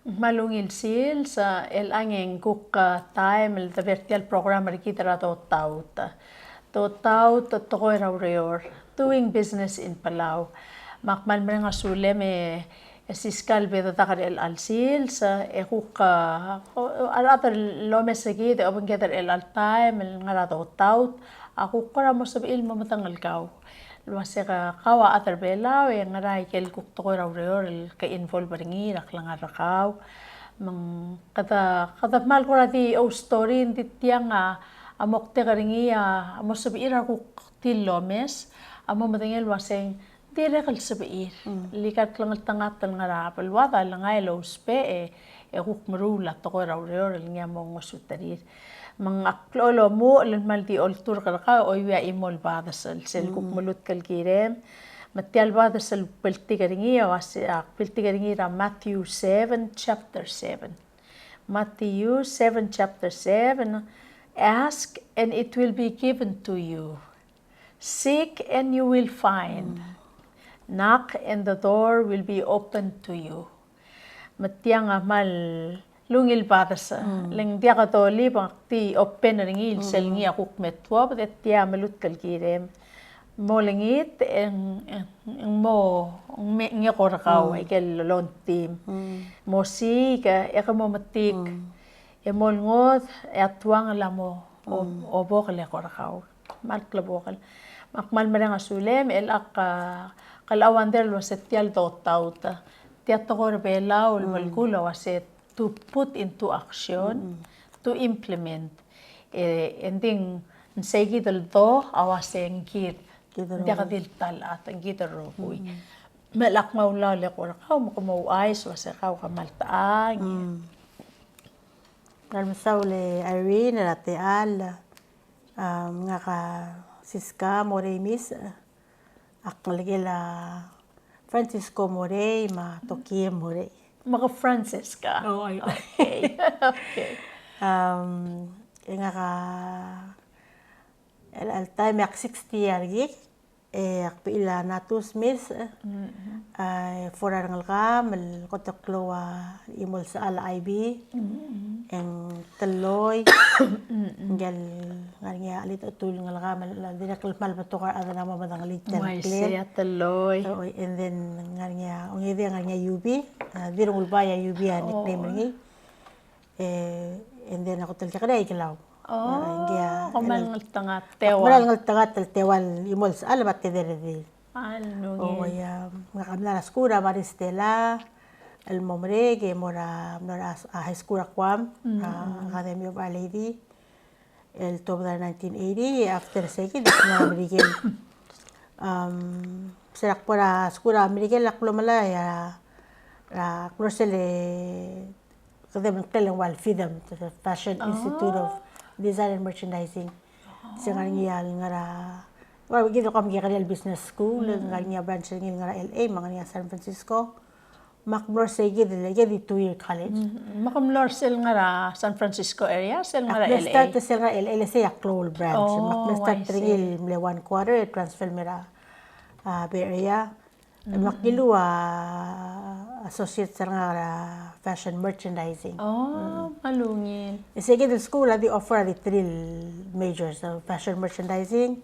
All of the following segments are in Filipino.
Malungil sil sa el angeng kuk time el the virtual program kita ra to taut. To taut to koy reor doing business in Palau. Makmal mga sule me siskal bedo takar el alsil sa e kuk arater lo mesegi de open gather el al time el ngara to taut aku kora mo sab il matangal kaw. Luasega kawa atar bela yang ngarai kel kuk to reor el ka involve ringi rak langar rakaw. Mang kata mal ko rati o story hindi tiang amok te karingi amo sabira ko tilomes amo matengel waseng dire kal sabir likat lang tangat ng rapal wata lang ay lo spe e kuk marula to ko raw nga mo ngosutarir mang aklolo mo lan maldi oltur ka o ya imol badasal sel kuk mulut kal kirem Matial bada sal piltigaringia wasi piltigaringia Matthew 7 chapter 7. Matthew 7 chapter 7. Ask and it will be given to you. Seek and you will find. Knock and the door will be opened to you. Matiang amal lungil bada sa leng dia katoli bang ti open ringil sel ngia kuk metwa but dia melut kalkirem. Molingit ang mo nga korakaw ay kel lon team musika e kamo matik e molngot e atwang lamo o bokal e korakaw mal klabokal makmal mereng asulem el ak kalawan der lo setial do tauta tiato kor bela ul malgulo waset to put into action to implement ending segi del do awaseng git Dia kadil talat ang kita rokoy. Malak maulaw le ko rakaw makamauay so sa kaw kamaltaang. Nalmasaw le Irene Rateal nga ka Siska Moremis akligila Francisco Morey ma Tokie Morey. Maka Francisca. Oh, okay. Okay. Nga ka al time yak 60 yargi akpila natus mis forar ngalkam el kotakloa imol sa al IB en teloy ngel nganya alit atul ngalkam dinakal mal batokar ada nama madang alit Saya teloy and then nganya ongide nganya UB dirungul baya UB nickname ngi and then ako tel kada iklaw Kamal ngaltangat tewa. Kamal ngaltangat tewal imol sa alamat tederedi. Ano O ya ngakamna na skura maristela el momre que mora high school kwam Academy of Our Lady el October 1980 after seki na American serak para skura American laklomala ya krosele kadem telen wal fidam Fashion Institute of Design and Merchandising. Sa nga ngara gito kam gikanel business school nga branch nga LA mga nga San Francisco. Macmor segi de 2-year college. Makamlor sel nga San Francisco area sel nga LA. Start sel nga LA sa Clowell branch. Macmor start ringil mle 1 quarter transfer mera Bay Area. Makilu associate sa nga fashion merchandising. Malungil. Sige the school they offer the 3 majors of fashion merchandising,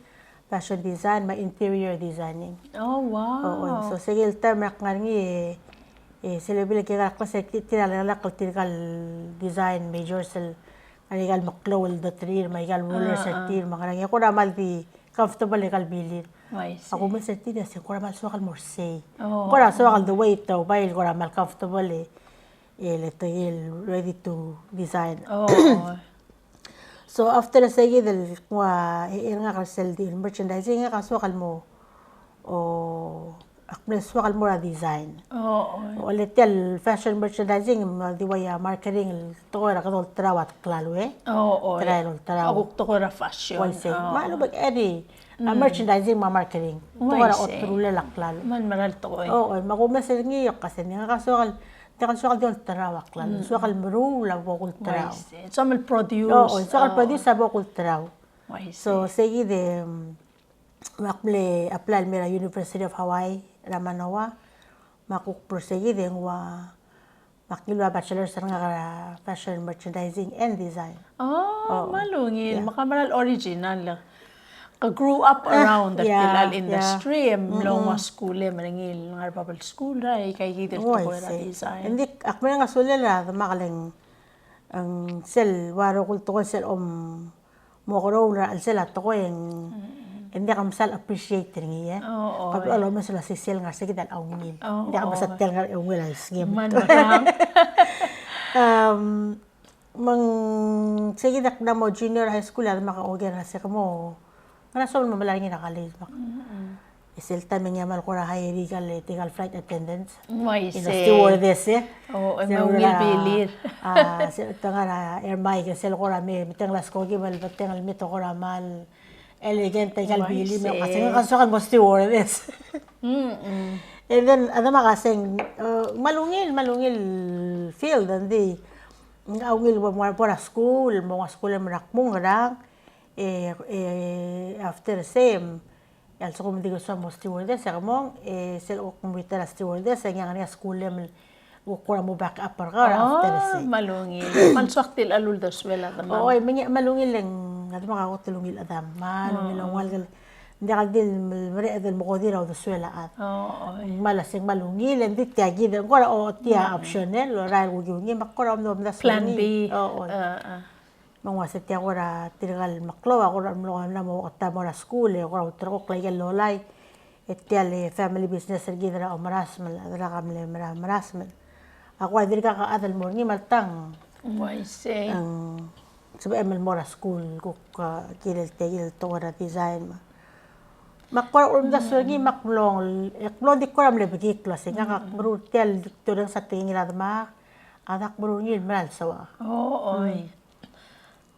fashion design, interior designing. Oh wow. So sige term rak ngi celebrate kaya klase tinala cultural design majors anigal maklowel the 3 maigal ruler sa 3 mga ko ramal di comfortable legal bilin. Ako man sa tidas ko ramal so kal morsay. Ko ra so kal the weight daw bail ko ramal comfortable ready to design. So after the sige del nga kasel di merchandising nga kaswakal mo akmes swakal mo design. Little fashion merchandising diwaya marketing to ra kadol trawat klalo Trail traw. Ako to ra fashion. Malo bag edi merchandising marketing. To ra otrule laklalo. Man maral to makumes ngi kasi nga kaswakal Tekan suakal diyon tarawak lang. Suakal maru la bokul taraw. So mal produce. Suakal produce sa bokul taraw. So sige de makmle apply mera University of Hawaii Ramanawa makuk prosegi de wa makilwa bachelor's nga fashion merchandising and design. Malungil. Makamaral original. Ka-grew up around that tilal industry. Mlong wa school marangil. Nga bubble school ray. Kay gitil to ko na design. Hindi, ako nga sulila. Makaling ang sel, waro kulto ko sel mo ko na al sel ato ko yung hindi ka masal appreciate niya. Pag alam mo sila si sel nga sige dal awngil. Hindi ka masal tel nga awngil al ngim. Mang sige na mo junior high school at maka-oger na siya mo. Ano sa mo malalangin na college mak. Isil taming yamal ko na high legal flight attendants. May say. Stewardess Oo, mawil bilir. Ito nga na air mic sel ko na may mitang las ko gimal batang almito ko na mal elegant ay kalbili mo kasi nga kasukan mo stewardess. And then ano makasing malungil field andi awil mo para school mo school mo nakmong radang after same also kung hindi ko sa mo stewardess mo sila ko kumita na stewardess nga nga school ko mo back up para after same malungil manswak til alul dos wala tamam malungil lang nga makakutulungil adam malungil ang walgal hindi ka din mariadal mo ko din ako swela at malasing malungil hindi tiyagi din ko o tiya optional o rin ko yung makuram no na plan B mga sa tiya ko na tinagal maklo ako na mo kata mo na school ako na utro ko klay lolay tiya family business gina na marasmal adala kami marasmal ako ay diri ka kaadal mo ni maltang I say sabi ML Mora School ko kilil to na design makwa da sugi maklong di ko ram lebigi klase nga brutal dito lang sa tingin ma anak brunil mal sawa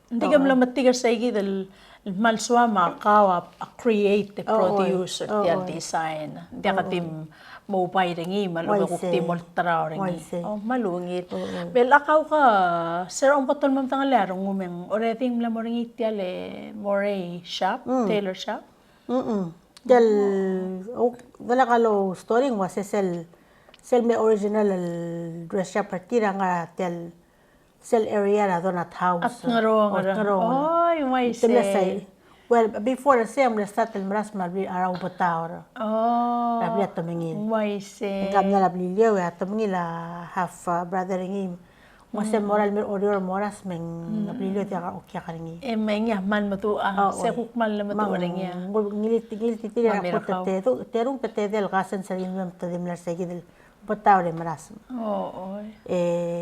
hindi ka lang matigas sa igid malswa makawa a create produce or design hindi ka tim mobile ringi malo ko tim ultra ringi malungit well akaw ka sir ang patol mam tang larong ngumeng oreting la mo ringi tiale more shop tailor shop Del wala kalo story mo sel may original dress shop partira nga tel sel area na doon at house. At ngaro. Oy, may say. Well, before the same, let's start maras malbi araw bataw. Rabli at tumingin. May say. Ngam na labli liyaw at tumingin half brother ngim. Masa moral mir order moras meng labli liyaw tiya ka okya ka ringi. May nga man matua. Sa kukmal na matua ringi. Ngilit tira ako terung tatedel kasan sa rin mem tadim lar sa gidil. Bataw rin maras.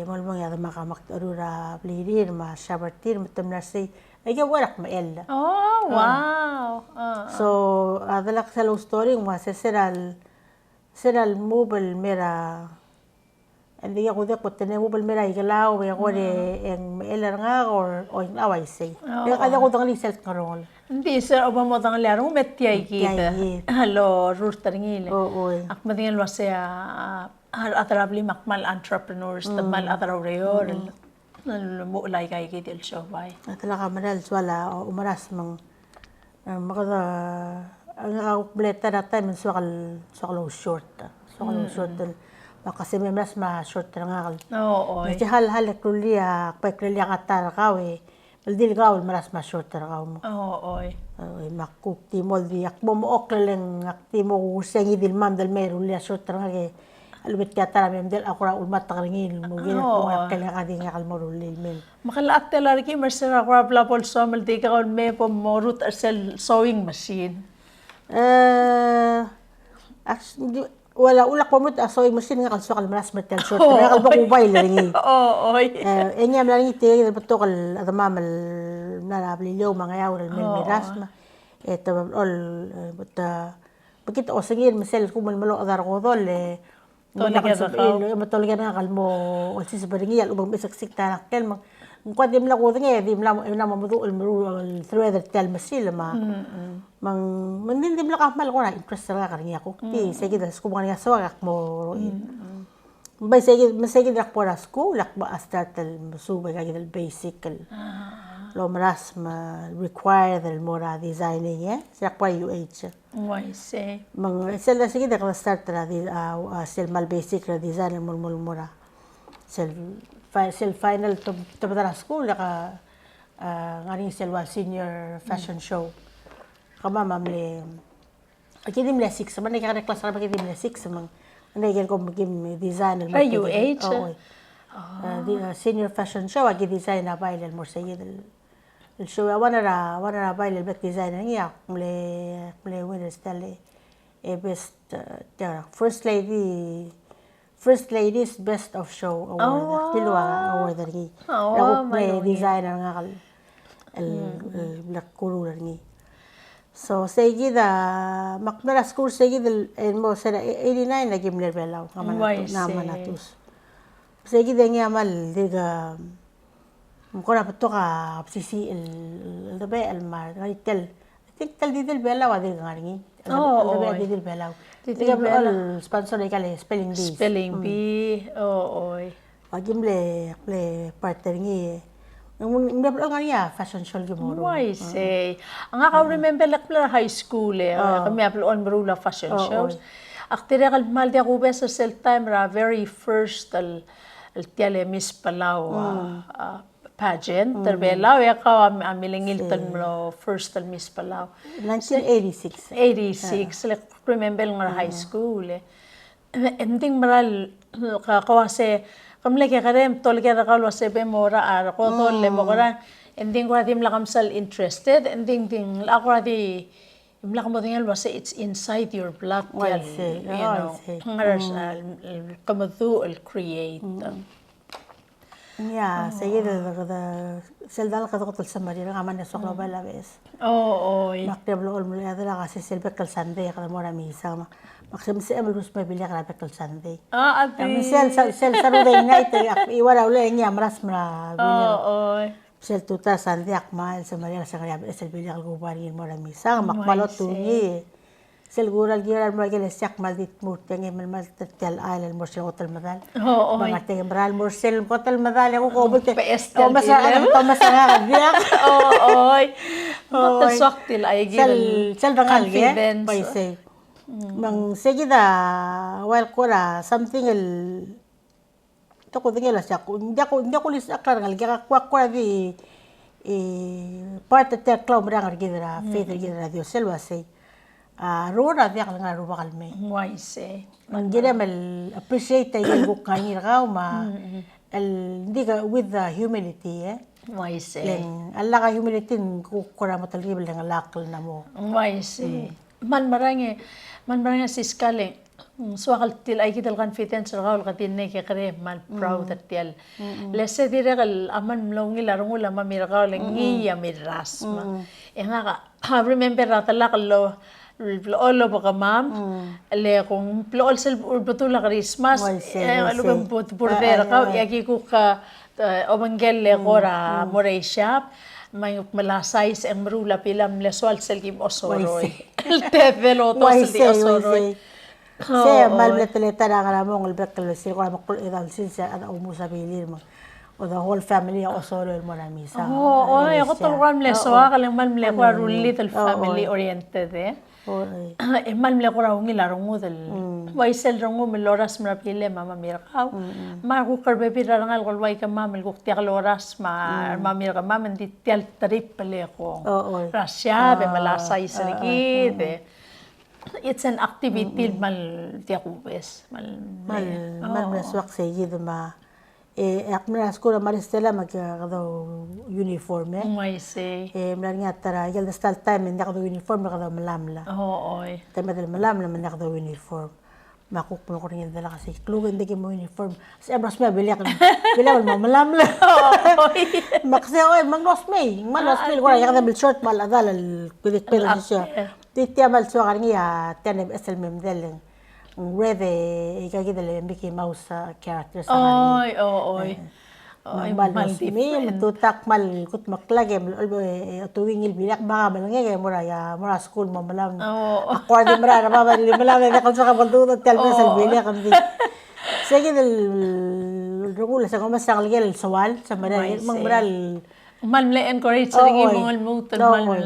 Malmang yata makamaktarura blirir ma shabartir matam lar say ay warak mael. Wow. So adalak sa long story nga seral mobile mera hindi ako dek po tene mobile mera igalaw ay ako en mael nga or in away say. Kaya ko dang result karol. Hindi sir oba mo tang larong metyay kita. Hello rurtar ngile. Ak madingan lo siya atrabli makmal entrepreneurs tamal atraw mulai kay kitil showbay. Atala ka manal wala umaras mang makada ang bleta na time sokal short. Sokal short makasi may mas ma short nga kal. Kasi hal kuliya pa kuliya katar kawe. Dili gaul maras ma short ra mo. Makuk ti moldi akbo mo okleng akti mo usengi dil mam dal meru liya short ra ge alubit kata ramem del akura ulmat takringil mo gina ko akela ka dinga kalmorul lil makalaat telar ki merser akura plapol somel di ka on me po morut asel sewing machine wala ulak po mo sewing machine nga kalso kalmaras metal short ra kalbo kubay ringi enya mlangi te beto kal adamamal nalabli liyo mga yaw mel miras ma eto all buta bakit o singir mesel kumal malo adar ko dol matoligan nga kalmo ulsis baringi al ubang bisaksik tanak kel mang kwad dim la ko nga dim la mamudu al thread tel masil ma mang mandin dim la kamal ko na interest ra karingi ako ti sige das ko mga sawak mo bay sige rak por school lak ba start tel musubay ka gidal basic lo maras ma require del mora designing sa kwa UH Why say mang sel sige dak start ra di sel mal basic ra design mul mura sel final to tabadara school laka ngani selwa senior fashion show kama mamle akidi mle 6 man kaya class ra akidi mle 6 man ande gel ko magim design al senior fashion show akidi design abail al mursayid الشو وانا بايل البيت ديزاينر يا ملي وين استلي best first lady's best of show award tilwa award ri ako play designer nga el kulur ni so segi da makmara school segi del mo sera 89 lagi mler belaw nama natus segi da nga mal diga mukona patoka sisi el dabe el mar tel tel di del belaw adi ngarngi el dabe di del belaw diga al sponsor kale spelling bee oy agimle play partner ngi Mula nga niya, fashion show gimoro. Why say? Ang ako remember lakpla high school kami apel on marula fashion shows. Aktire kal mal dia ko besa sel time ra very first al tiale Miss Palau pageant. Terbelaw ya ka amilingil tan mo first al Miss Palau. 1986. 86 like remember nga high school. Ending maral kawase kamle ke karem tol ke rakal wase be mora ar ko tol le mora ending ko adim lakam sal interested ending ding akradi imlak mo dingal wase it's inside your blood you know ngaras kamadu al create ya sayid da seldal ka ko tul samari nga man soklo bala bes makteb lo mul adala kasi selbe kal sande ka mora misa Maxim si Emil Rus may bili ka rapet Sunday. Ati. Kami sel Saturday night iwala uli niya maras mara bili. Sel tuta Sunday akmal sa Maria sa kanya sel bili ka gubarin mo rami sa makmalot tungi. Sel gural giral mo gele siak maldit murteng mal tel island mo sel hotel madal. Mga teng bral mo sel hotel madal ako ko bulte. Thomas nga biak. Hotel swaktil ay gil. Sel bangal ge. Paise. Mang segida while kora something el to ko dingela siya ko hindi ko lis aklar ngal ga kwa di part of the club ra gidra faith gidra Dios selva say rora dia nga ruba kalme why say mang gida mal appreciate tayo ko kanir ka ma el diga with the humility why say len alla ka humility ko kora matalibel nga lakal na mo why say man marang siskaling swakal til ay kital confidence raul katin ne ke kare mal proud at tial lesse dire kal aman mlongi larong ula mamirakaw lengi ya mirasma nga ka remember ratala kallo olo baka mam le kung plol sel urbatula Christmas alugam bordera ka yaki ko ka omangel le kora moray shop may malasay sa marula pilam leswal selgim osoroy el tevelo to seldi osoroy se malbletleta na kana mo ngalbeklo si ko makul idal sinsa ana umusa bilir mo o the whole family osoroy mo na misa ako tulram leswa kalang malmle ko little family oriented malmle ko raw ngilarong model why sel rongo meloras marapile mama mirakaw maku karbe pirangal ko why ka mamel ko tiak loras mamir ka mamen di tial trip pale ko rasya be malasay sergid it's an activity mal tiakubes mal swak sayid ma akmira skola maristela magkakadaw uniform I say mlar nga tara yal stal time hindi kadaw uniform kadaw malamla tema del malamla man kadaw uniform makukpuno ko rin dala kasi klugan hindi mo uniform kasi abras may bilak mo malamla makse oy manglos may ko ya kadaw short mal adal kulit pelo siya titya mal so kanya tanem esel memdel red ikagida le Mickey Mouse character sa mal mil tutak mal kut maklage tuwing ilbilak baka balangge mura school mo malam akwardi mara na baba malam na kansa ka baldo talbe sa bilak kamdi sige del rugula sa kuma sa kalgel sawal sa maral maral malmle encourage sa ringi mong almutan mal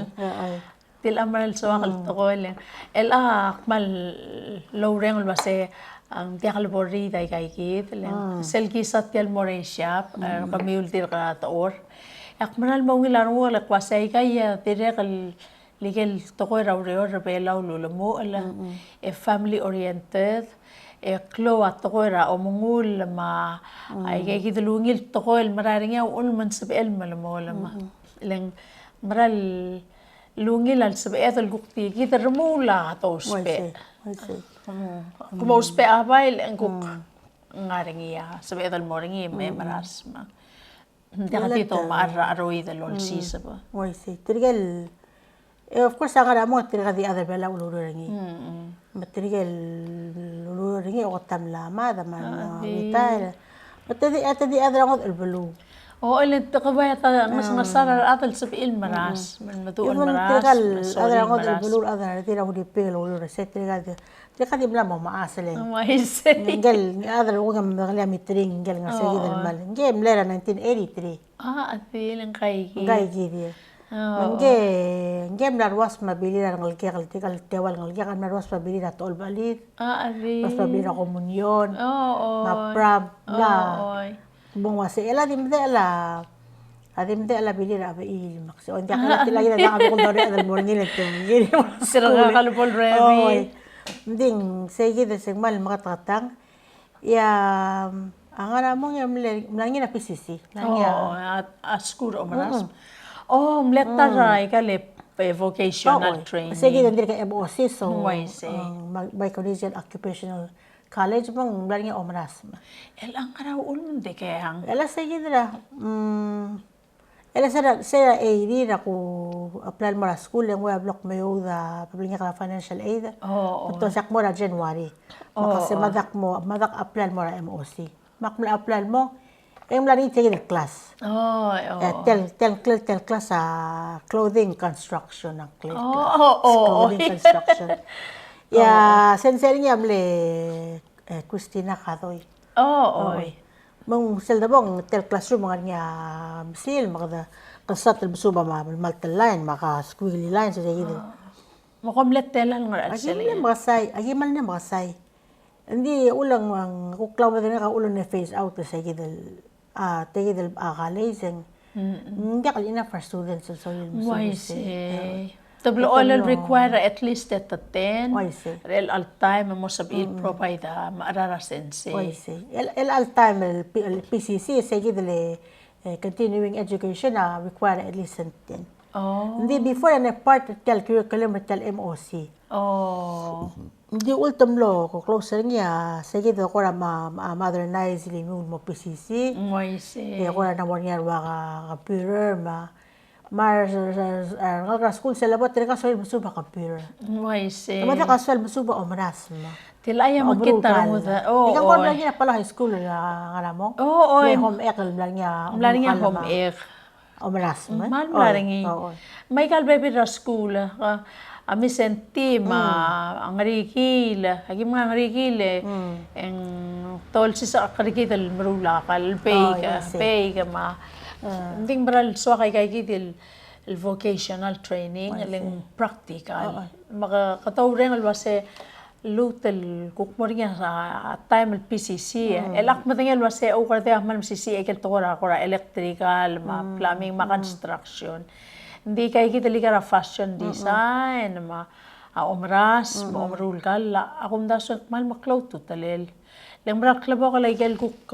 til amaral so akal to ko el mal lowreng base ang tiakal borri day kay kit selgi satyal moreshap kami ultir ka taor ak manal maungilan wala kwasay kay tirekal legal tokoy raw rebela lulumo ala family oriented klo at tokoy ra omungul ma ay kay kidulungil tokoy mararing yaw ulman sabel malamo lama lang maral lungil al sabel al gukti kita remula tospe kumauspe abay ang guk ngaring iya sabel al moringi may maras ma hindi to maara aroy dalol sisa ba Trigal of course ang mo trigal di other bela uluringi material uluringi o tamlama da man vital at the other ang albulu اللي تقبايا مثلا صار الأطل سبيل مراس من مدوء المراس هذا يقول البلور هذا هذي لو دي بيل ولور ست تقدر يبلا ما أصلين ما يصير قال هذا الوقت مغلي مترين قال نسيج المال جاي مليرة 1983 أثيل نقايكي دي من جاي ملارواس ما بيليرا نلقي قال تيوال نلقي قال ملارواس ما بيليرا تقول باليد أثيل واس ما بيليرا كومونيون ما براب لا Bung wasi ela di mde la bilira ba il maksi on dia kala tila ida da ko dore dal morning lento gini sira kala bol revi ding segi de segmal makatratang ya angara mo ya mlangi na PCC askur omaras mlekta rai kale vocational training segi de ka MOC so Micronesia Occupational College bang mlangi omaras elang araw ulun de kayang ela segi dira ela saya aid ako apply mo ra school yung web block mayo da pablinga ka financial aid to sak mo ra January kasi madak apply mo ra MOC makmula apply mo yung mlangi take class tel class clothing construction ng clothing construction ya sensernya mle Christina Kadoy mong selda bong tel classroom nga misil makada kasat busuba maltal line maka squiggly line so sige makomlet telan nga actually agi mal na makasay hindi ulang ang kuklaw na ka ulang na face out sa gidel tegidel college hindi ka ina for students so yun Tablo all require at least at 10 real all time mo sabi provide maarara sense el all time el PCC sige dele continuing education require at least 10 hindi before na part tel curriculum tel MOC hindi ultim lo ko closer niya sige do ko modernize yung mo PCC ko na mo niya ka computer ngal school sa labot rin kaswal musuba computer. Namata kaswal musuba omaras mo. Tilaya makita mo da. Ikaw ko lang niya pala high school nga alam mo? May home ec lang niya. Mlaring niya home ec. Omaras mo? Mlaring niya. May kalbebi ra school. Ami senti ang rikil. Hagi mga rikil ang tol sa karikil marula kal pay ka ma. Hindi maral so kay kitil vocational training aling practical makakatawren alwase lutel kukmorinya sa time PCC elak matengel wase o karte ahmal PCC ekel tora kora electrical plumbing construction hindi kay kitali kara fashion design omras omrul kala akum dason mal maklaw tutalel Lang berak klabo kalau ikel kuk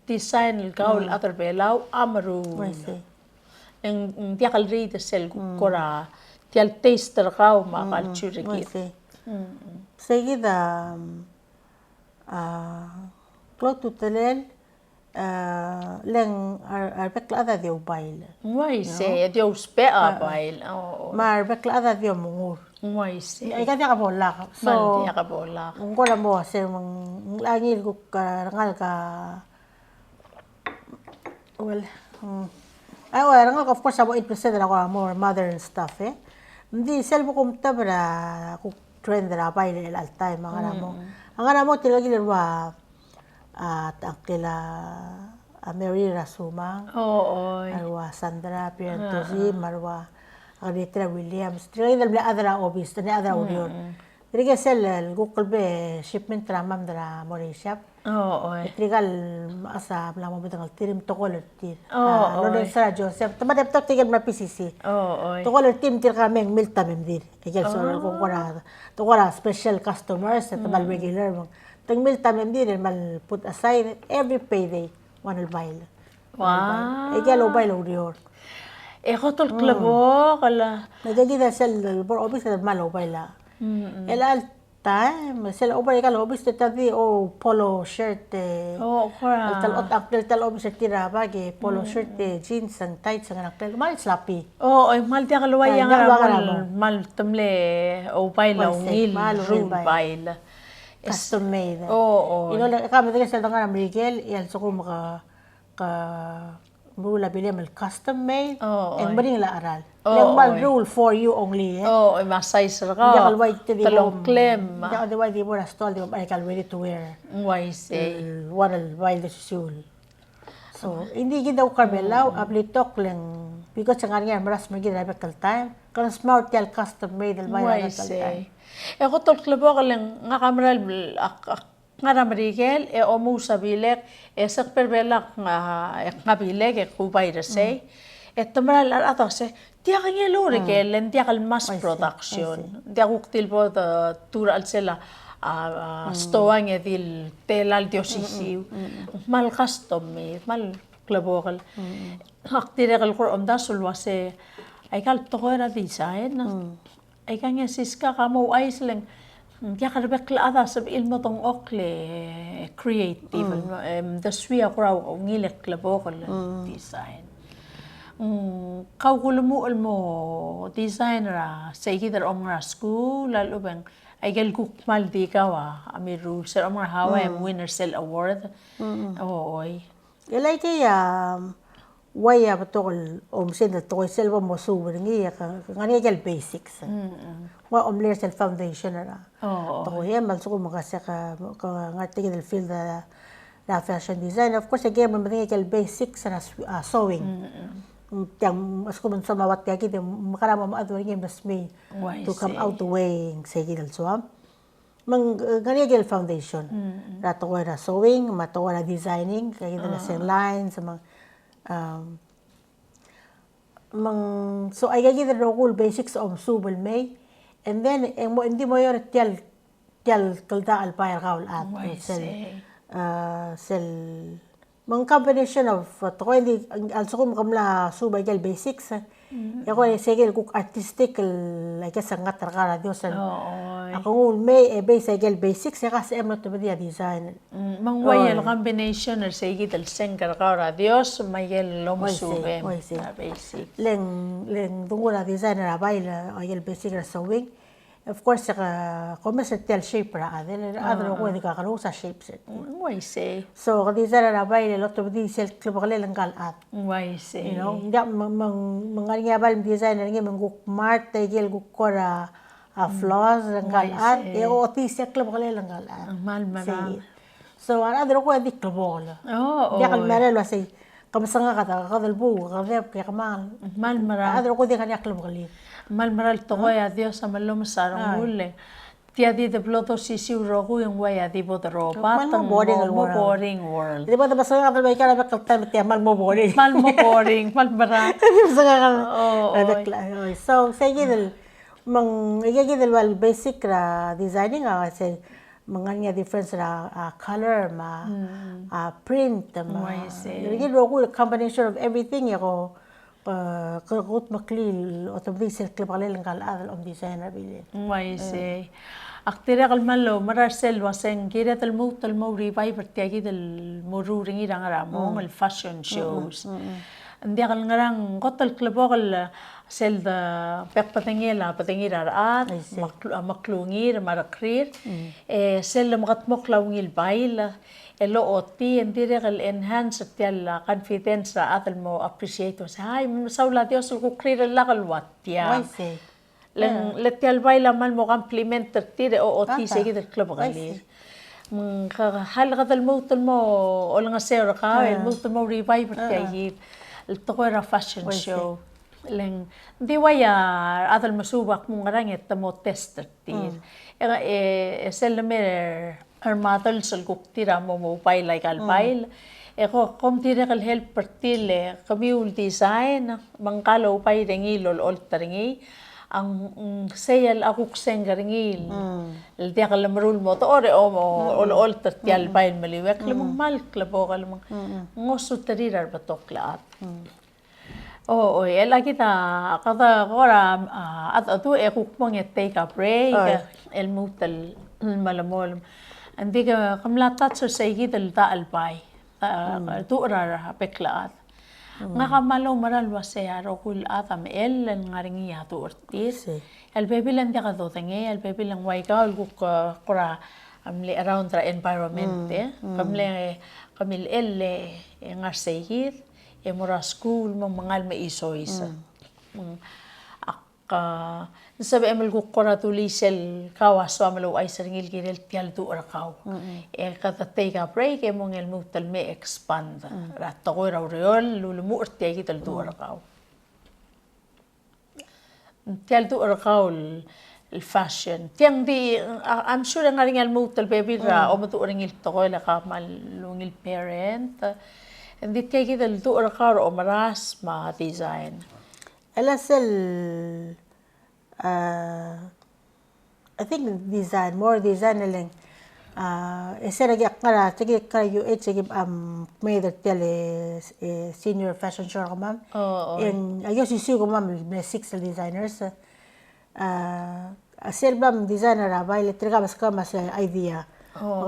design gaul atar belaw amaru. Yang dia kal read sel kuk kora tial taster kau makal curigit. Seguida klo tutelel leng arbekla ada dia ubail. Dia uspe abail. Mar arbekla ada dia mungur. Ay kaya ka bola. So, ka bola. Kung wala mo kasi langil ko rangal ka rangal ko of course abo 8% na ako more mother and stuff Hindi selbo ko tabra ko trend na pa ile all time mga mo. Ang mo tilagi wa takila Mary Rasuma. Arwa Sandra Piantosi marwa Aritra Williams, trilay na adra obis, tani adra union. Iriga sel Google be shipment ramam dra mori shop. Oo. Trigal asa bla mo betangal tirim tokol tir. Oo. Lo de sara Joseph. Tama dep tok tigel na PCC. Oo. Tokol tim tir kameng milta memdir. Tigel so ko kora. Tokora special customers at mal regular mo. Tang milta memdir mal put aside every payday one will buy. Wow. Tigel lo buy lo dior. Kotol klabo kala. Nagagida sel bor office mal lo buy la. El al time sel over ikal office tadi polo shirt Oo, kora. tal office tira bagi polo shirt jeans and tights ang aktel mal slappy. Oo, mal dia kalaway Ay, yang mal tumle o baila ngil rule baila. Custom made. Oo. Ino lang kami taga sa nga Miguel ial so ko maka mula bili mal custom made and bring la aral. Lang mal rule for you only. Oo, masay sa ka. Hindi kalway tidi talong klem. Hindi kalway di mo na stall di mo ay ready to wear. Why say? One while the shoe. So, hindi gid daw Carmelaw, ablitok lang because ang nga maras magi na bekal time. Kan smart yal custom made al Why bayad say? Kotol klabo kalang nga kameral nga ramarigel o musa bilek sak perbelak nga bilek kubay ra say. Tamaral ato se dia kanya lori kelen dia kal mass production. Dia kuktil po tura al sela stoang edil telal diosisiu. Mal custom made mal klabokal. Haktire kal kur omda sulwase ay kal tokora design. Ay kanya siska kamo ay silang dia karbek la ada sab ilmo tong okle creative. Da suya kura ngilek klabokal design. Kau kulumu mo designer sa ikidar omra school lalo bang ay gal kukmal di kawa amiru sa omra hawa winner cell award oy Ilay kaya waya patol sin da toy selva mo suber ngi ngani gal basics. Wa omler sel foundation ra. To yan mal so makasa ka ngati del field da fashion design of course again mo gal basics na sewing. Yang mas ko man sa mawat kaya kita makarama maadwar ngayon mas may to come out the way sa gidal suam mang ganyan foundation rato ko na sewing mato na designing kaya kita na sing lines mang so ay gagawin na role basics of subal may and then hindi mo yun tiyal kalda alpayar kaul at sel mang combination of to hindi also ko makamla subay gal basics ako sige kuk artistic like sangat rakara dios ako may base gal basics kasi emno to dia design mang way el combination er sige del sengar rakara dios may el lomo sube basic leng dungula designer abaila gal basic ra sewing of course commercial shape ra other ko di ka sa shapes why say so designer abaila lot of these sel club lang kalat why say you know nga mga bal designer nga manguk mart tigel gukora flaws lang kalat o tisa club lang kalat mal mara so other ko di club dia kal mara lo say kamasanga ka kadalbu kadep kaya kamal mal mara other ko di kanya club kalit mal maral togoy a Dios amalom sarong mule tia di de bloto sisi rogu yung way a di bo de roba mo boring world di ba basta nga ba kaya ba kalta tia mal mo boring mal mara so sige del mang igagidel wal basic ra designing kasi mga niya difference ra color print igagidel rogu combination of everything ako كنت مكليل أتبدي كلب عليه لنقال هذا الأم ديزاينر بيلين ما يسي أختير الملو مرة سل وسن كيرة الموري بايبر تيجي المرور نيرا نرامون الفاشن شوز عندي قال نران قط الكلبوغ سل دا بق بتنجيلا رات مكلونير مرقرير سل مغط مكلونيل بايل اللي أوتي ندير الانهانس تيال confidence هذا المو appreciate وس هاي مسؤولة ديوس الكوكرير اللغة الواتيا لتيال بايلا مال مو compliment ترتير أوتي سيجد الكلب غالير من هل هذا الموت ولا نسير قاوي الموت ريفايف تيجي التغير فاشن شو لين دي ويا هذا المسوبة مغرانية تمو تستر تير selmer armatal sel kuktira mo mobile like alpail. Eko kom tirekal help pertile kamiul design mangkalo pay dengil ol taringi ang sayal akuk sengaringil el dia kala marul mo to ore ol tertial pay maliwek lemang mal klabo kalamang ngosu tarirar batoklat. Ela kita kada kora at atu ekuk mong take a break el mutal malamol andi ka kamlatat so saygi del ta alpay tu rar peklaat nga kamalo maral wasaya ro kul atam el ngaringi ya tu ortis el bebilan dia ka dotengi el bebilan waika ul kuk kora amli around the environment kamil el ngar saygi mura school mo mangal me isois sabi emel ko kora tulisel kawas wa malo ay seringil kirel tial tu rakaw kata take a break mong el mutal me expand rato ko raw reol lulumu urti kital tu rakaw tial tu rakaw el fashion tiang di I'm sure nga ring el mutal baby ra o matu ringil to ko la ka malungil parent hindi kaya kita tu rakaw o maras ma design LSL I think design more design lang esera gyak kara tigi kara UH sige may tele senior fashion show ko ma'am and ayos isi ko ma'am may 6 designers selbam designer abay letrika mas ka mas idea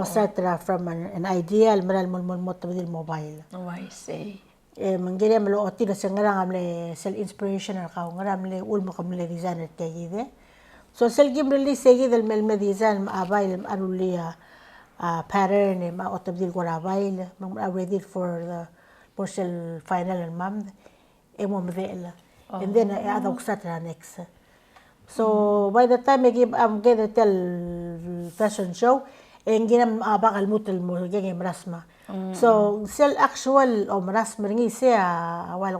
start from an idea maral mo mobile I see manggili malo oti na sengarang amle sel inspirational ka ngaramle ulmo kamle designer tayide so sel gimreli segi del melme design abail anulia pattern ma otabdil ko abail mang ready for the sel final and mam emo mvela and then ada uksatra next so by the time I give get tell fashion show ginam bakal mutul mo gege rasma so sel actual o maras meringi siya wal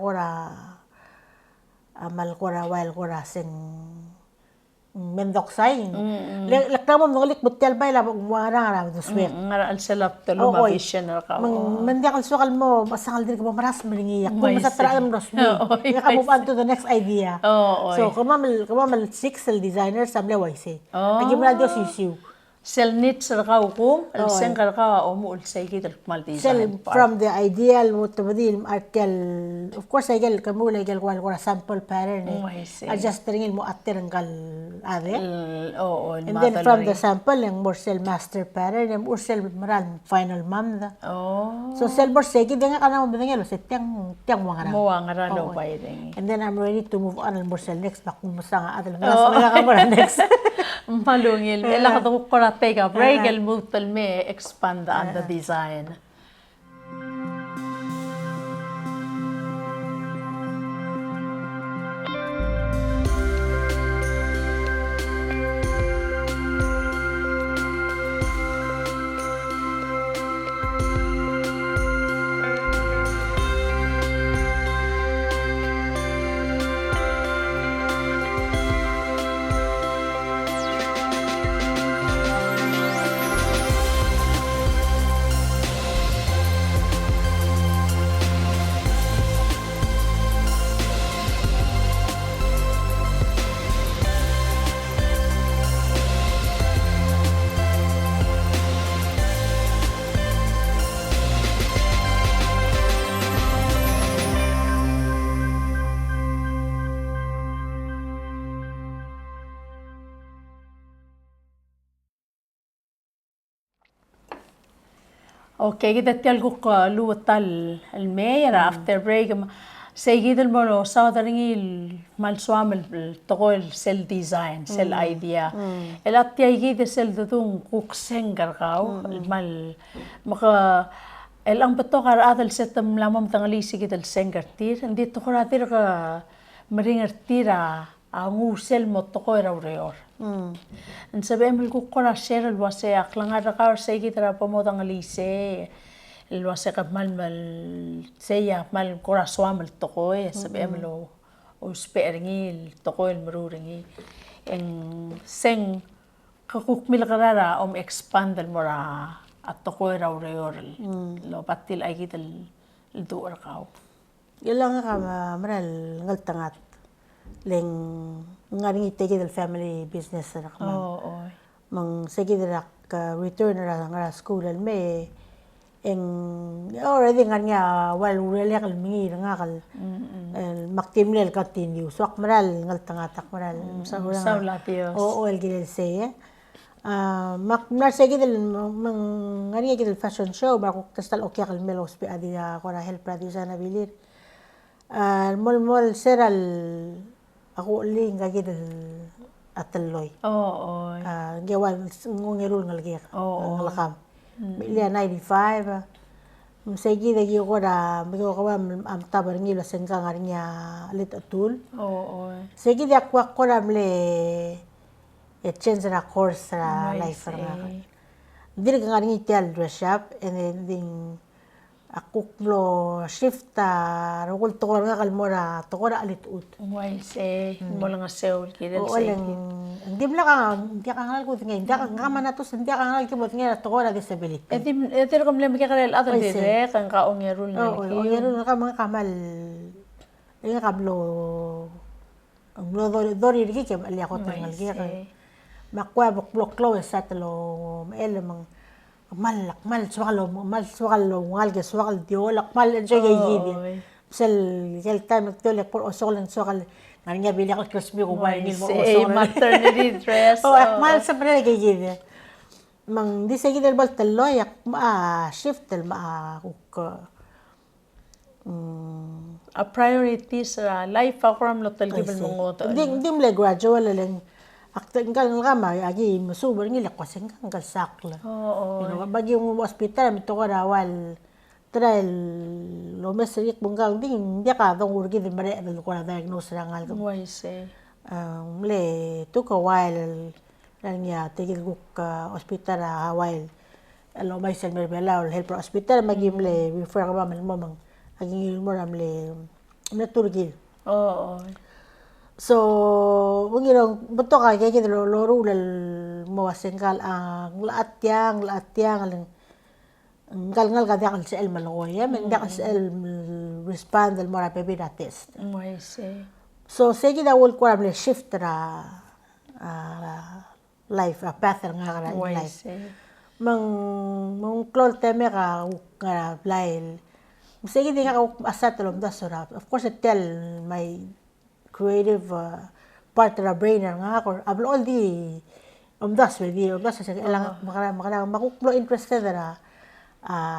kora sen mendoksay lakam mo ngolik butel bay la wara do swek ngara al selap talo ma vision ka mendiakal sukal mo masangal dir ko maras meringi yak kung masatra mo rosmi ka move on to the next idea so kamamal 6 designer samle waise agimra dio sisiu sel nit serkau kum el sengkar ka omul saygi del mal design from the ideal mutabadil artial of course I gel kamula gel wal sample pattern adjust ringil mo atteranggal ade and then from the sample yung more sel master pattern yung more sel maral final mamda so sel more saygi denga kana mo bidengelo set tiang wangara mo wangara lo bay deng and then I'm ready to move on and more sel next bakung masanga adal malas next malungil ela ka to kora take a break el mutal me expand on the design Okay, kita tial ko luwatal almera after break saygi del mono sa daringil mal swamel tokol sel design sel idea el atyagi de sel dudung kuk sengar kaw mal maka el ang betokar adal setam lamam tangali sige del sengar tir hindi to koratir ka meringar tira angu sel motoko era ureor en sabem ko kora share el wase aklangar ka saygi tara pamodang alise el wase ka mal seya mal kora swam el toko sabem lo o speringi el toko el meruringi en seng kakukmil karara expand mora at tokoy raw reor lo patil ay kita duar kaw. Ilang ka maral ngaltangat leng ngaring itegi del family business na kama. Oo. Mang sige dira return ra nga school me en already nga niya wal really kal mingi nga kal maktimlel continue so maral ngaltangat maral Sa latios. oo el gilel say mak sige del mang ngaring gilel fashion show ba ko tastal okay kal melos pe adia ko ra help producer na bilir mol seral ako ling gagid ataloy. Oo. Gawan ngerul ngalgi. Oo. Ngalakam. Milia 95. Sige dagi ko da migo ko am tabar ngilo sengka ngarnya lit atul. Oo. Sige di ako ko ramle change na course ra life ra. Dili ka ngarnya tel dress shop and then akuklo shift rogol to nga kalmora to ko alit ut. Why say mo lang seul kidel Oo, say. hindi ka ngal ko tingin, hindi ka man natos, hindi ka ngal kibot nga to ko na disability. Eti kom lem ka karel ato dire kan ka ongerul na. Oo, ongerul ka mga kamal. Nga kablo ang dori ri ke ali ako tingal gi ka. Makwa blok close sa tlo maelam mal swalo ngal ge swal diolak mal enjoy gidi. Sel gel time tole por osolan sokal nanya bili ka crispy ko ba ni mo osolan. Maternity dress. Oh, mal sa pre gidi. Mang di sa gidel bal talo yak shift kuk a priority sa life program lo tal gibel mo to. Dim le gradual lang akta ngal ngama agi masubur ngila ko sing ngal sakla. Oo. Bagi yung hospital mi to ko rawal trial lo mesrik bungang ding dia ka dong urgi din bare dal ko na diagnose ra ngal. Why say? Le took a while lang ya tigil guk hospital a while. Alo may sel merbela help hospital magim le refer ka ba man mo mang aging mo ramle naturgil. Oo. So, wangirong buto ka kaya loro mo wasengkal ang laat yang alang ngal ka dakal sa el maloya men dakal sa el respond al mora baby test. Why say? So, sige da wol ko ramle shift ra life path nga kara Why life. say? Mang klol teme ka nga blail. Sige di ka asat lom da sura. Of course I tell my creative part of the brain nga ako ablo all di das sa lang makala makuklo interested na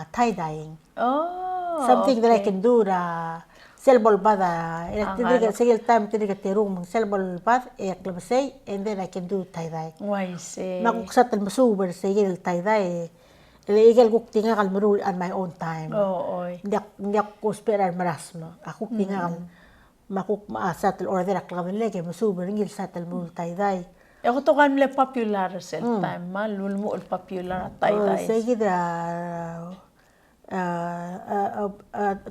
tie dyeing. Oh. Something that I can do selbol bada sige time tidiga terung selbol bad klabasay and then I can do tie dye. Why say? Makuksat al masuber sige tie dye. Illegal kuk tinga kal marul on my own time. Oo. Hindi ako sperar marasma. Ako tinga kal makuk maasat al order aklaban lege masuber ngil satal multayday. Ako to kan le popular sel time malul mo popular tay tay. Sige da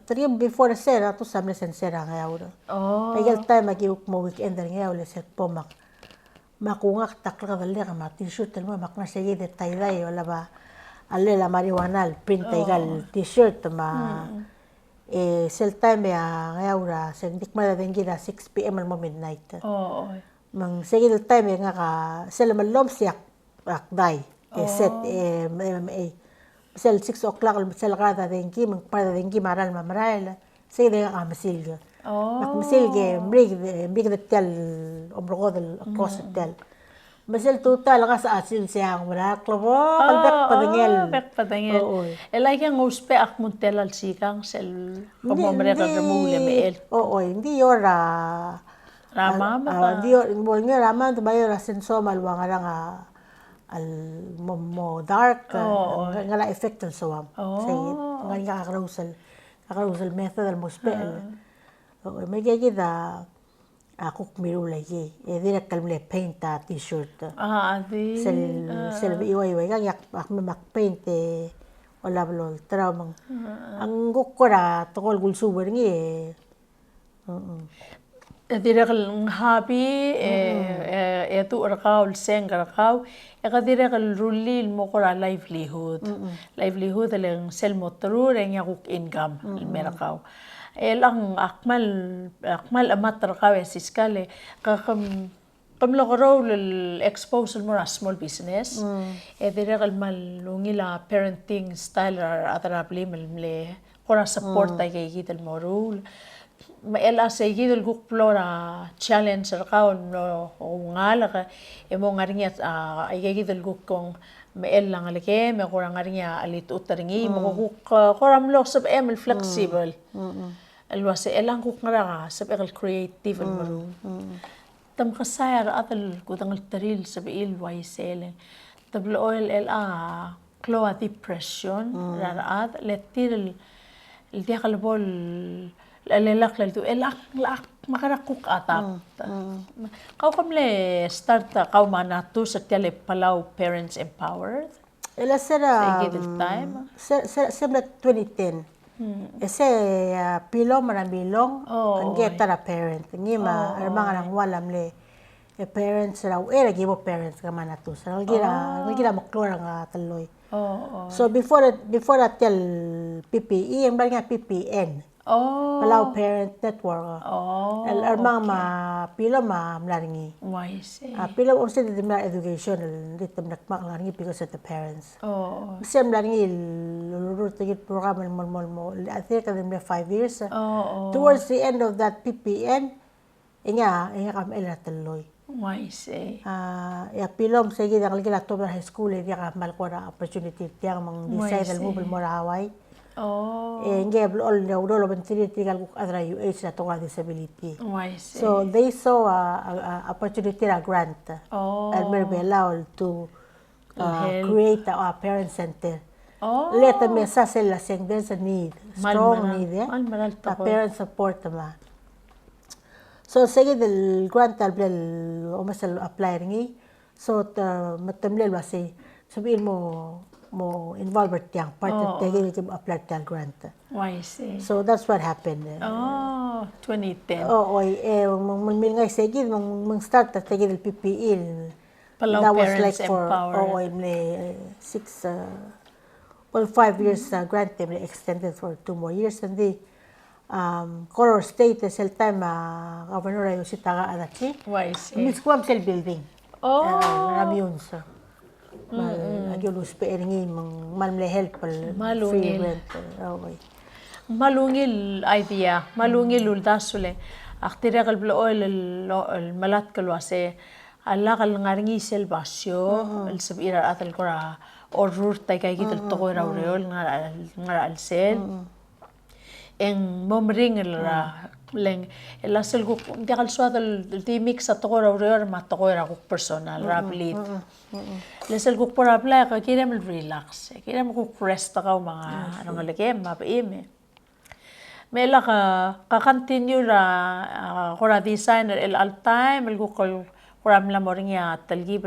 trip before sera to samle sen sera ngayon. Oh. Legal time magiuk mo weekend ngayon le set pomak. Makungak takla galle ka t-shirt mo makna sige de tayday wala ba. Alle la marijuana print igal t-shirt ma sel time ya ngayon sa dik madadengi na 6 PM mo midnight. Oo. Mang sige time nga ka sel malom siyak akday set MMA. Sel 6 o'clock sel kada dengi mang pada dengi maral sige nga masilga. Oh. Masilga brig the tel obrogod across the tel. Masel total ka sa asin siyang wala klobo kalbek padangel. Bek padangel. Elay kang uspe akmuntel al sikang sel pamomre ka gamule meel. Oo, hindi yora Rama ba? Hindi yora rama to bayo rasen so malwa nga nga al mo dark nga la effect al sawam. Say nga kakarousal method al muspe. Oo, may gagida ako kumiro lagi. Direct kalmle paint t-shirt. Adi. Sel iway yak makpaint wala balol traumang. Ang gukura tokol gulsuber ngi. direk nghabi tu rakaw seng rakaw direk rulil mo kora livelihood livelihood lang sel motor yang yakuk income merakaw elang akmal amat rakaw siskale kakam kamlo koro expose mo small business direk malungila parenting style atrapli mle kora support tay kay gital mo rule ela seguido el gukplora challenge rakaw no ngala ka emo ngaringa ay seguido el gukong me lang alike me kurang ngaringa alit utaringi mo guk koram lo sab emel flexible alwase elang guk ngara sab el creative el tam khasayar atal kudang el taril sab il waisele tablo oil cloa depression raraat letir el diakal bol elak laltu elak makarakuk atap kau kamle start kau mana tu setiap palau parents empowered ela sera time sera 2010 ese pilong bilong angge tara parent ngima armang ang walam le parents raw era gibo parents ka mana tu sa ngira maklora nga taloy so before that tel PPE ang nga PPN Palau Parent Network. Armang pila mlaringi. Why say? Pila also the education dito nakmak laringi because of the parents. Kasi mlaringi lulur tigit program mo. I think kadem 5 years. Towards the end of that PPN, inga kam ela taloy. Why say? Ya pilom sige dang lagi lato high school ya kam malkora opportunity tiang mang decide al mobile mo rawai. Engage all the role of tigal adra UH na tonga disability. So they saw a opportunity a grant and may be allowed to create a parent center. Let them assess saying there's a need, strong need, a parent support ma. So sige del grant albel almost apply ringi. So matamlel basi sabihin mo involved yang part of the apply tal grant. Why say? So that's what happened. 2010. Mil ngay sige mang start at tagi del PPE. Palau that was parents like for empowered. 5 years grant them extended for 2 more years and the Color State el time governor ayo si taga adachi. Why say? Miskwam sel building. Ramiyon sa. Agulus pe eringi malmle help free rent. Malungil idea, malungil uldasule. Aktira kalblo el malat kalwase. Alla kal ngaringi sel basyo el sabira atal kora orur tay kay gital toko rawreol ngara al sel. En momring leng el asel guk di kal swat el timik sa toko rawreol ma toko ra guk personal raplit. Lesel guk por apply ka kirem relax. Kirem guk rest ka mga ano ngalagem mapaime. Mela ka continue ra kora designer el all time el guk kuram la moringa talgib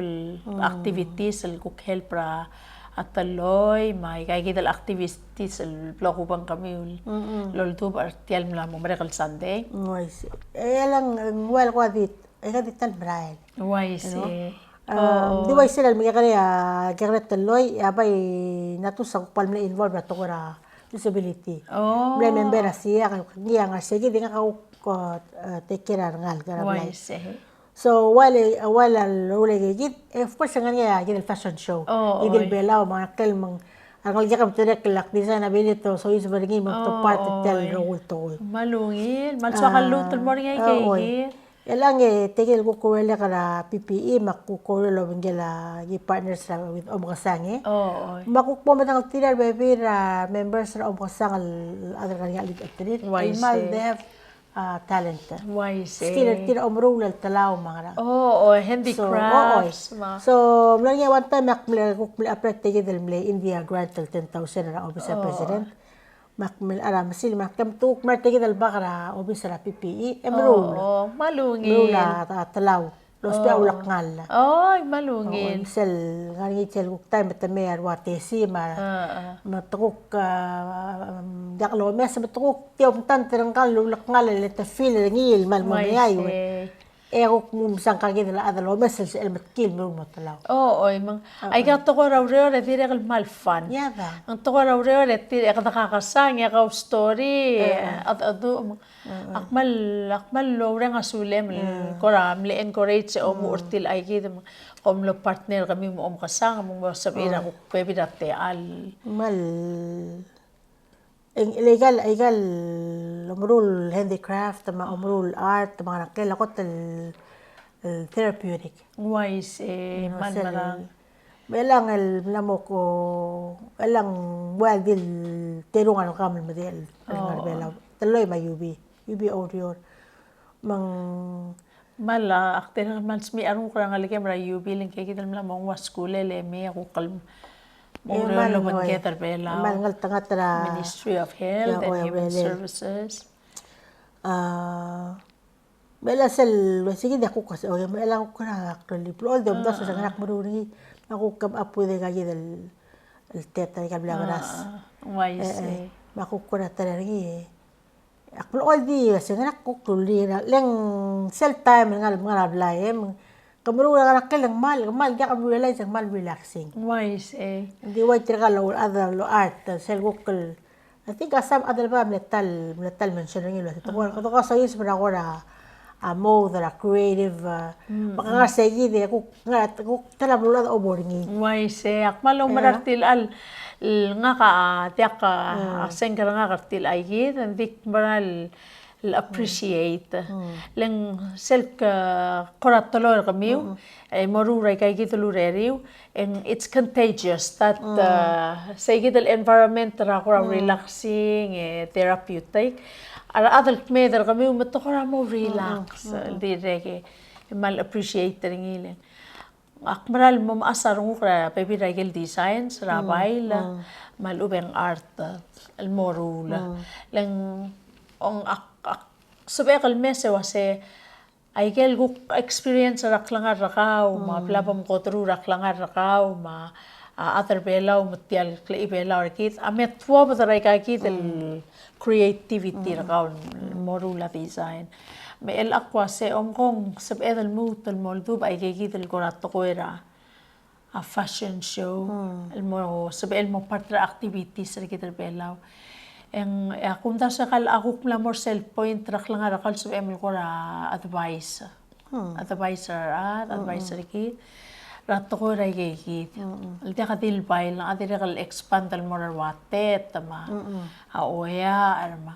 activities el guk help ra ataloy may kay gidal activities el blog ubang kami lol tub artial mla mo miracle Sunday. Nice. Lang well kwadit. Kadit tal Brian. Why say? Di ba sila mga kaya taloy abay natusak palm na involved na to kora disability. Remember siya kaya nga sige di nga ka take care ngal Why say? So while ule gid of course nga gid fashion show. Igil belaw mga kalmang ang kaya direct lak design abilito so is barigi mo to part tell role to. Malungil, malsakal lutol mo rin kay Elang tegel ko kuwela kara PPE makukulo bingela gi partners with Omkasangi. Makukpo matang tirar baby members ra Omkasang other kanya lit atrit. They have talent. Why say? Skill tira rural talaw mga ra. Handicrafts. So mlanya one time makmle apply tegel mle India grant 10,000 ra officer president. Makmil aram sil makam tuk martegi dal bakra obisra PPE emrul malungil talaw Los pe ulak ngal. Oy, malungil. Sel ngani sel kuk time betamer watesi matukuk daklo mes matukuk tiom tan terangkal ulak ngal le tafil ngil mal mamayay. Kuk musang kagi dala adalo mes el matkil mo matalaw. Oy, mang ay ka to ko raw reo dire kal malfan. Yada. Ang to ko raw reo dire ka nakakasang ya ka story at adu akmal lo nga sulem ko ram le encourage o mo urtil ay gid kom lo partner kami mo kasang mo sabira ko pebi date al mal illegal umrul handicraft umrul art mga nakil ako therapeutic. Wise man marang. Belang el lamok ko elang wadil terungan kami model. Belang taloy ma UB audio mang mala akter man smi arung kurang alike mara UB ling kay kita lamang was school le me ako kalm Lo magketar bela. Mangal tangat ra Ministry of Health and Human Services. Bela sel sige de ako kasi oye bela ko na actually all the dos sa nganak maruri ako come up with gaji del el teta de kabla gras. Wise. Ako ko na tarari. Ako all di sa nganak ko tuli na leng sel time ngal mga blaem. Kamuro na nakil ang mal dia kamu realize ang mal relaxing. Wise Hindi way tira lo other lo art sel gukul. I think some other ba metal mention ng ilo. Ito ko sa is para ko na mo that creative baka nga sige de ko tala bulan o boring. Wise akmal marartil al nga ka tiak sengkar nga kartil ay gid dik maral appreciate leng self koratolor kamiu moruray kay gitulureriu and it's contagious that say gidal environment ra ko relaxing therapeutic ara adult meder kamiu matokora mo relax direke mal appreciate ringilin akmaral mo asarong kra pepi ragel design sa baila mal ubeng art el morula leng ong sabi kalmese wase ay gel guk experience raklangar rakaw ma plabam kotru raklangar rakaw ma other belaw mutial klei belaw kit amet tuwa bataray ka kit el creativity rakaw morula design me el aqua se omkong sabi el mut el moldub ay gigit el korato ko era a fashion show el mo sabi el mo partra activities rikit el belaw en kung sa kal ako kung more self point rak lang ara kal sub emil ko ra advice advisor ki rato ko ra gigit alti ka dilbay lang ati kal expand al more watet tama oya arma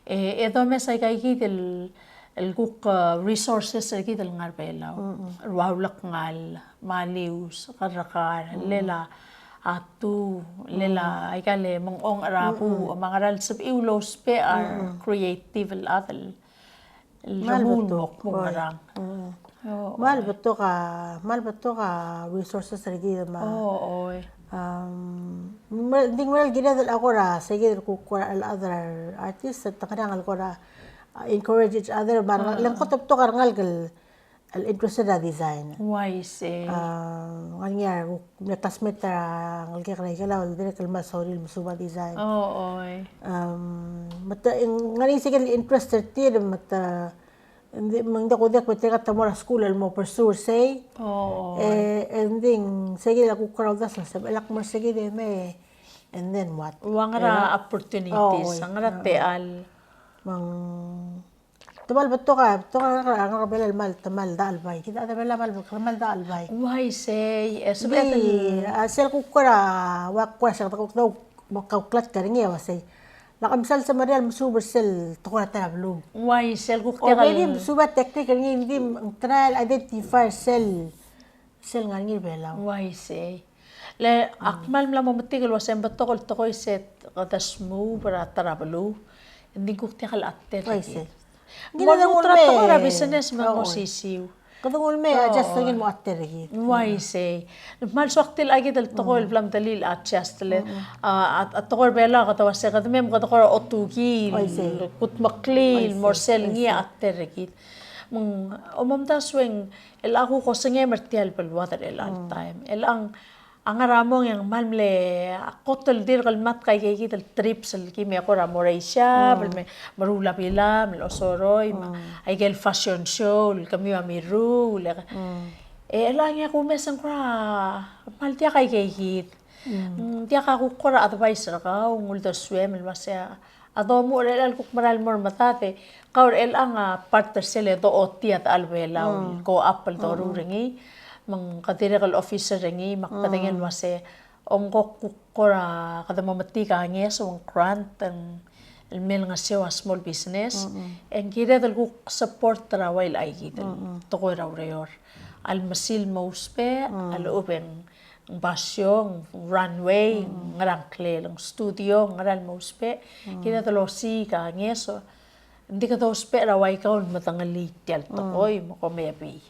edo mes ay kay git el guk resources rikit el ngar belaw wawlak ngal malius karakar lela atu lela ay kale mong arabu mangaral sab iulos pe are creative adal malbutok marang mal beto ka resources lagi ma ding well ginadal ako ra sige ko al other artists at kanang ko ra encourage each other bar lang ko to karangal gal al interested na design. Wise Nganya natasmet ngal kay kala dire kalma sorry musuba design. Mata ngani sige interested ti mata hindi mangda ko dak pati ka tamora school al mo pursue say. Ending sige la ko crowd sa elak mo sige de me and then what? Wangara opportunities ngara teal mang tumal beto ka ang kabel mal tamal da albay kita ada bela mal da albay why say sabi sel ko kura wa kwasa ko daw makaklat ka ringi wasay nakamsal sa Marial musuber sel to ko ta blue why sel ko kaya gali musuba technique ringi hindi trial identify sel ngangi bela why say le akmal mla mamatigil wasay beto ko to ko set katasmu para tarablu hindi ko tikal atter Ginadang trato ko ra business mo sisiw. Kadang ulme adjust lagin mo atter gid. Why say? Mal swaktil ay gidal tokol blam dalil adjust le at tokol bela katawa sa kadmem katokor otugil kut maklil morsel ngia atter gid. umamtaswing el ako ko singe mertial pel water el all time. El ang aramong yang malmle akotol dir kal mat kay el trips el kimi ako Malaysia, bel marula pila, mel osoroy, ay gel fashion show, kami amiru, el ang ako mesang kra mal dia kay hit. Dia ka ko kora advisor ka ungul da swem el masya ado mo el kuk maral mor matate kaur el ang partner sele do otiat alvela ko apple do ringi mang kadirikal officer ringi makpatingin mase ongko kukora kada mamati ka ngi so grant el mil nga siya small business en kire del kuk support trawail ay gidel to ko raur al masil mospe al open basyo, runway, ngarang kle, lang studio, ngarang mospe, kita talo si ka ngeso, hindi ka to spe rawai ka un matangali tial to koy mo ko mebi,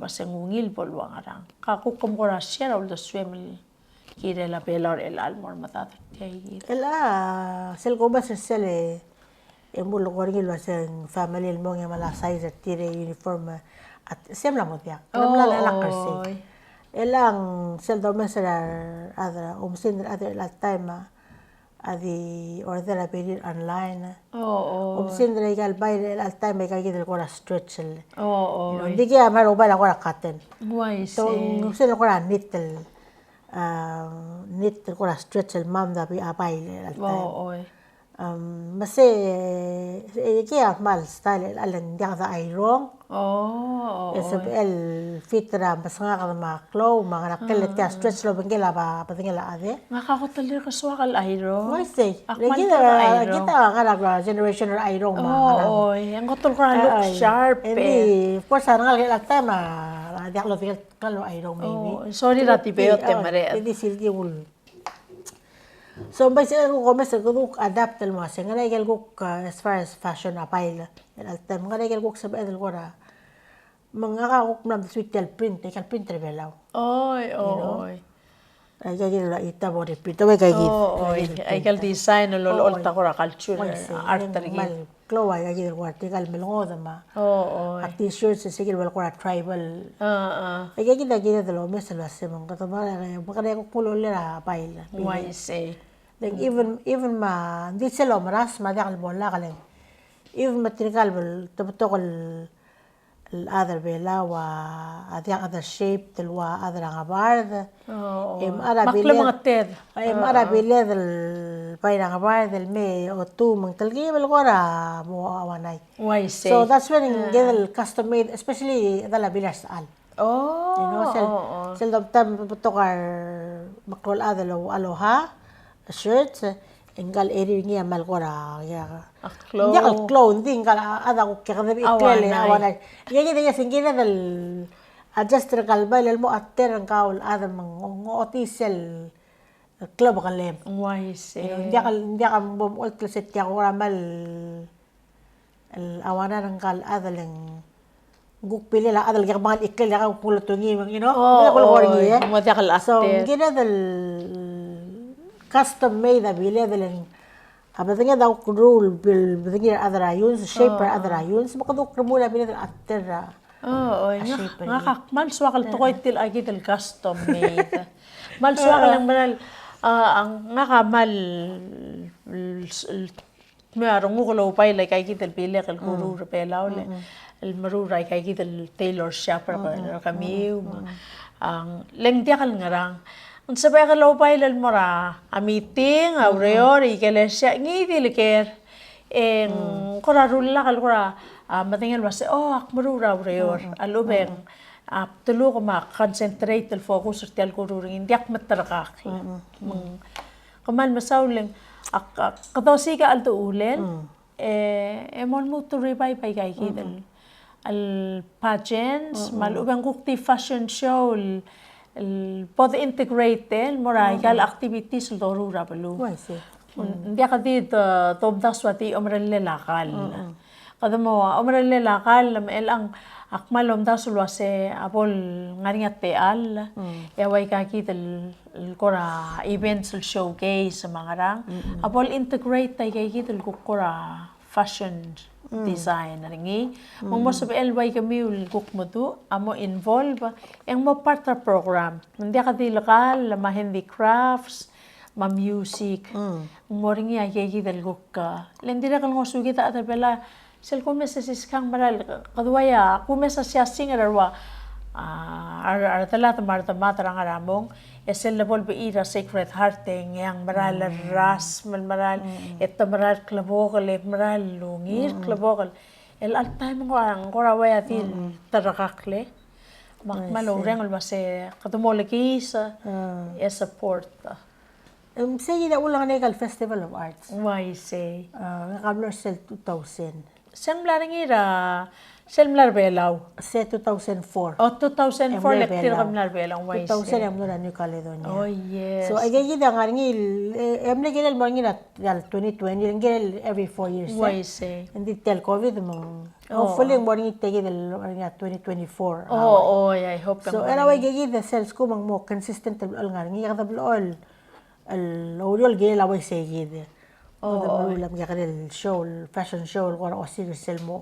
basta ngungil polwa ngarang, kakukum ko na siya raul do swemil, kire la pelor el almor matata tiay. Sel ko ba sel emulo ko rin yung family mo nga mala size at tire uniform at siyem lang mo tiyak, alam lang kasi. Elang sel do mesar adra umsin adra la time adi order a pedir online umsin dra igal bay la time kay gidel ko stretch hindi kaya maro ba la ko katen so umsin ko nitel nitel ko stretch mam da bi abay la time mase kaya mal style alang dia da ayrong el fitra bas nga ka maklo mga nakelet ka stretch lo bengela ba patingela ade Nakakatalir ka swakal ayro. Wise kita ka generation ayro mga ang kotol ko look sharp of course nga la tema dia lo tingel kalo ayro maybe sorry rati beot te mare hindi silgi ul so basi ko komes ko adapt el mas nga igel ko as far as fashion apparel el tem nga igel ko sa bedel ko ra mga kakuk na sweet tel print kal printer belaw ay ay gagil la ita bo repeat way gagil ay kal design lol ta ko ra culture art mal klo ay gagil ko article melongo ma at t-shirts sigil wal ko tribal ay gagil dalo mes la se mga katamara mga ko kulo la pail why say like even ma di selo maras ma dakal bola kalen even material tabtokol other bela wa other shape telwa other ngabard makla mga ted marabile del paira ngabard del me o tu mang talgi bel gora mo awanay why say so that's when get custom made especially dala bilas al you know sel tam tokar makrol adalo aloha shirts engal eri niya mal gora ya clone ding kala ada ko kada iklele awanay yagi singina del adjuster kalbal mo atter ang kaul ada mang otisel club kalem why say hindi ka bom ult set ya ko ramal el awana ng kal adaleng guk pili la adal ga mga iklele ka pulo tungi you know mo dia kal so gina del custom made abile del abadanya daw rule bil badanya other ayuns shaper other ayuns makaduk remula bin atter nga mal swakal to koy til agit el custom made mal swakal ang banal ang nga kamal meron ko lo pay like agit el pile kal guru pelaw el maruray kay agit el tailor shop kami ang leng dia kal ngarang ang sabay ka lo pa ilal mora a meeting a reor iglesia ngi diliker en korarulla kal kora matingel base akmarura reor alubeng tulo ko ma concentrate el focus tel ko ring indiak mataraka kamal masawling kadosi ka alto ulen mon mo to revive pay kay kidel al pageants malubeng kukti fashion show both integrated moray kal activities dorura balu hindi ka dito tobda swati omrelle lakal kada mo omrelle lakal ang akmal omda sulwase apol ngariat teal yaway ka kitel kora events showcase mga rang apol integrate tay kay kitel kukura fashion design ringi mo sabihin way kami ulguk mo do amo involve ang mo part sa program hindi ka di lokal ma handicrafts ma music mo ringi ay del guk ka lendira kal ngosu kita at bela sel kumesa siskang maral kadwaya kumesa siya singer wa talat marta matarang aramong esel level be ira sacred heart yang maral ras maral etta maral klabokal maral lungir klabokal el altay mo ang korawaya til tarakakle makmalo rengol base katumoleki sa support Sige na ulang legal Festival of Arts. Why say? Nakablo sa 2000. Semblar ngira, semblar belaw. Sa 2004. Oh, 2004 lecture kamlar belaw. Why say? 2000 yung mula New Caledonia. Oh, yes. So, ay gagida nga ngil, emle ginal mo ngira 2020, ginal every 4 years. Why say? Hindi tel COVID mo. Hopefully, mo rin ginal nga 2024. Oh, I hope. So, anyway, gagida sales ko mang mo consistent al nga ngira katablo all. الأولياء الجيل أوي سيجيد هذا بقول لك يعني الشو الفاشن شو الغرا أصير السلمو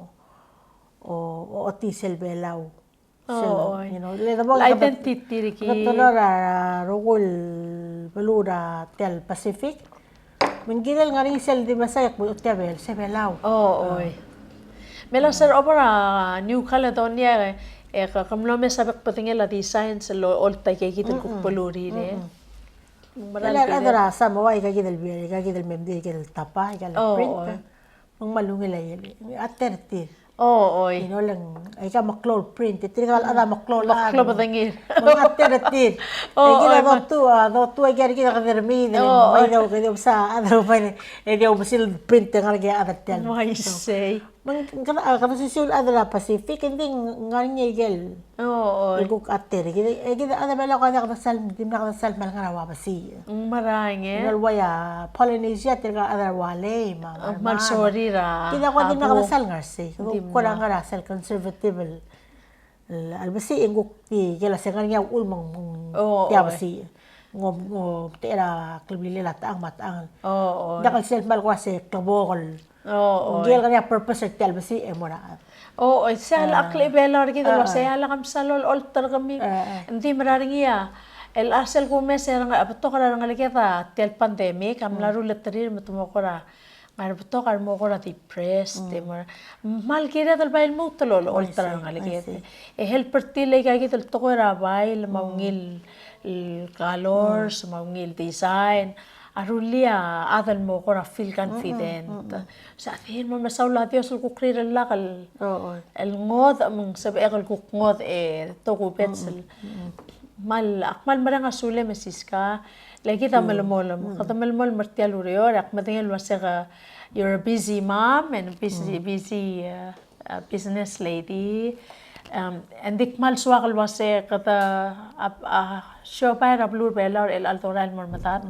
أو أتي سلبي لاو you know لذا بقول identity كي كتلا رجول بلورا تل باسيفيك من جيل الغري سل دي مسايق بيتابع سبي لاو ملا سر أبرا نيو كاليدونيا كم لو مسابق بتنجل الديزاين سلو أولتا كي تلقوا ne Adara sama wa ikagid el memdi ikagid el tapa ikagid el print mang malungil ay atertir you know lang ay ka maklol print itigal ada maklol badangir mang atertir ikagid do ay ikagid kadermi may daw kaya sa adara pa ay daw basil print nga kaya atertir why say mang kada sisul adara Pacific hindi nganya igel iguk ater igid ada bela kada sal dim na kada sal mal ngarawa basi marange waya Polynesia terga ada wale mal sorry ra kida ko dim na kada sal ngarsi ko lang ngara sal conservative albasi iguk ti gela senganya ulmang tiya basi ngom tera klibili latang matang dakal sel mal ko se klabokol gel kanya purpose tel basi emora sal akli bela gitu lo saya lang salol alter kami hindi mararingiya el asal ko mes erang abato kara nga liketa tel pandemic am laro letterir mutumokora mar bato kar mokora depressed mal kira dal bail mutlo alter nga liketa helper tile kay gitel to ko ra bail maungil colors maungil design arulia adal mo ko feel confident sa atin mo masawla Dios ko krira lakal el ngod ang sabi akal ko ngod to ko pencil mal akmal marang asule mesiska lagi ta malmol katamalmol martial urior ak madingel wasega you're a busy mom and busy business lady and dikmal swakal wase kata show para blur belor el altoral mormatat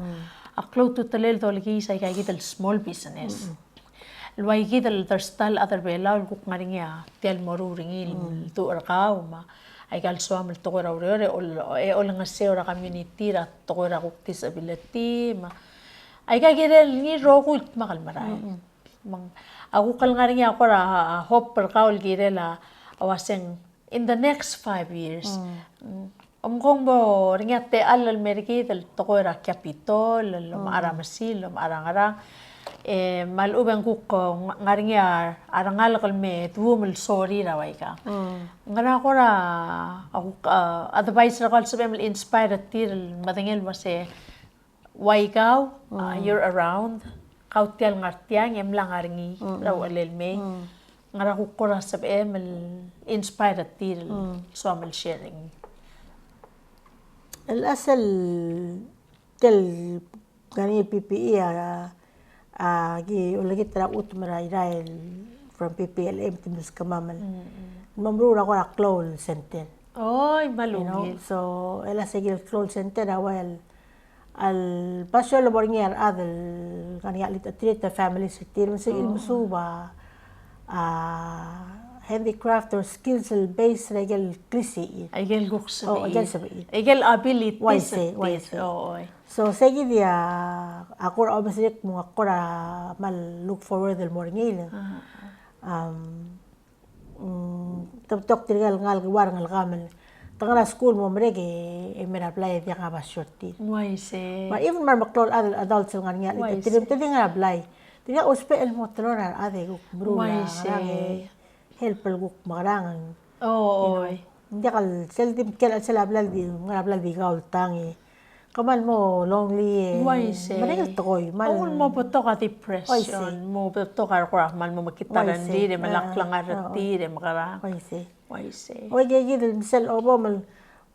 aklo to talel to lagi sa kay gital small business luay gital terstal other bela ul kuk ngaringa tel moru ringil to arkaw ma ay kal swam to ko ore ol nga se ora community ra to ko ra kuk disability ma ay kay girel ni rogut makal maray mang ako kal ngaringa ko ra hope per kaul girela awaseng in the next 5 years Omkong bo ringate alal meriki del tokoira capitol lo aramasil lo arang malubang kukko ngaringa arangal kalme tuumul sorry rawai ka ngara ko ra ako advice ra kal sabem inspire tir madangel wase waikaw you're around kautial ngartiang lang aringi raw alelme ngara ko ra sabem inspire tir swamel sharing الأصل تل كاني PPE ولا جيت ترى أوت مراي رايل from PPLM تمس كمامل ممرورة قرا كلول سنتر malungil so ela seguir كلول سنتر أول الباشو اللي برينير هذا كان يعلي تريت families كتير من سجل مسوبة handicraft or skills based regel klisi Egel guksabi. Egel sabi. Egel ability. Why say? So sige dia ako obviously mo ako ra mal look forward del morning. tok tirigal ngal war ngal kamal tangara school mo mereka mera apply dia ka shorti Why say? but even mar maklol adults ngal nga tirim tiring nga apply tiga uspe el motlor ade guk brula ngarang helpel guk marangan hindi kal seldim kel sel ablal di gaul tangi kamal mo lonely mereka tokoy mal mo beto ka depression mo beto ka mal mo makitaran di malaklang arati makara why say oy gigil sel obo mal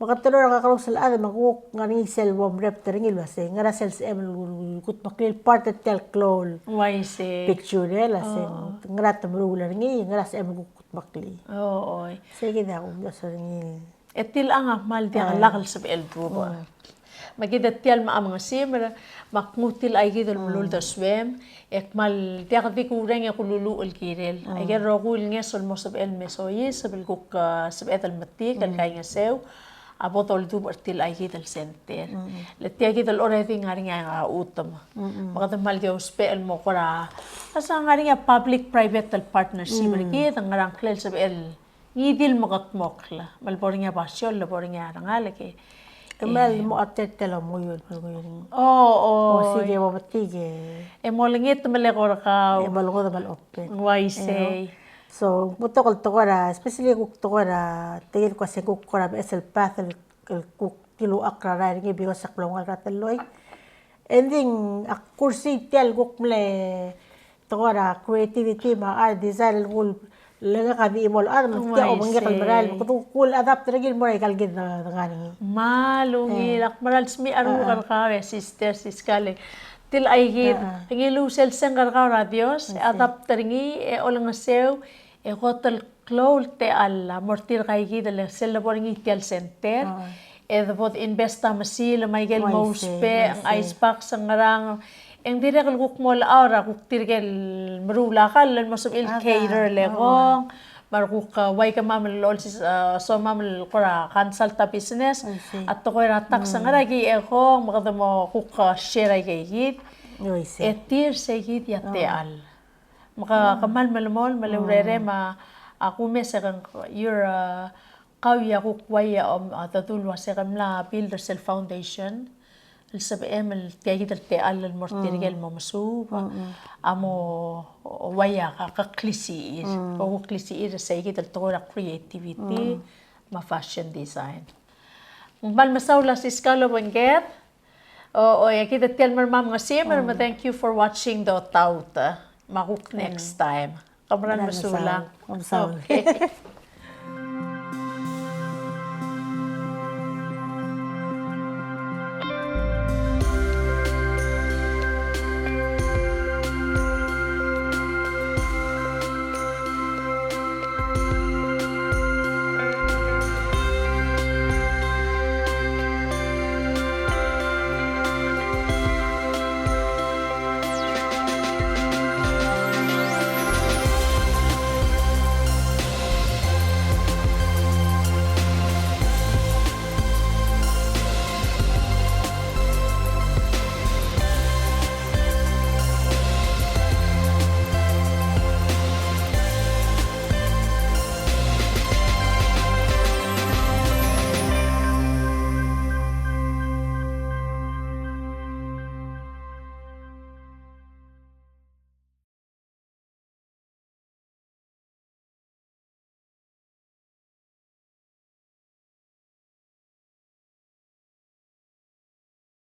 makatulor ka karong sel ade maguk ngani sel bom rep teringil wase ngara sel em kut maklil part tel klol why say picture la sen ngara tamrula ngi ngara em kut makli oy sige da sorry etil ang mal dia lakal sa elbo magida tial ma mga simra makmutil ay gidol mulul da swem ekmal dia kadi kurang ya kululu ul kirel ay rogul nga sol mo sab el mesoyi sab el kuk sab etal mati kal kay nga sew abotol du bertil ay gidol center letia gidol already ngari nga utom magada mal dia uspel mo kora asa ngari nga public private partnership gid ang ngarang klel sab el ngidil makatmokla malbor nga basyon labor nga rangalake Kemal mo atet telo mo yun. Sige, mabatige. Molingit malekor ka. Malukod mal open. Why say? So, mutokol to kora, especially kuk to kora, tingin ko sa kuk kora, esel path, kuk kilo akra rin, ngi bigo sa klong alrataloy. And then, kursi tel kuk mle, to kora, creativity, art, design, Lega kami imol tiya o mangyakal maral kul adapt regil mo ikal gid na ngani malungi lak maral smi aru ka sister siskale til ay gid ngilu sel sengar ka radios adapt ringi olang sew hotel clol te alla mortir kay gid le sel labor ngi tel center bod investa masil may gel mospe ang ice pack sa ngarang ang dire kal kuk mol aura kuk tirgel marula kal masum il cater legong mar kuk way ka mamal lol so mamal kora consulta business at to ko ratak sa ngaragi ekong makadamo kuk share ay gid etir se gid yate al maka kamal malmol malurere ma aku mesang your kawya kuk way tatulwa sa kamla builder self foundation السبب إمل تيجي تلتقى المرتجل ممسوبة أمو ويا ككليسير هو كليسير سيجي تلتقى creativity ما fashion design مبال مساولا سيسكالو بنجر أو يجي تلتقى مرمام غسيمر ما thank you for watching the tauta ما next time كمران مسولا okay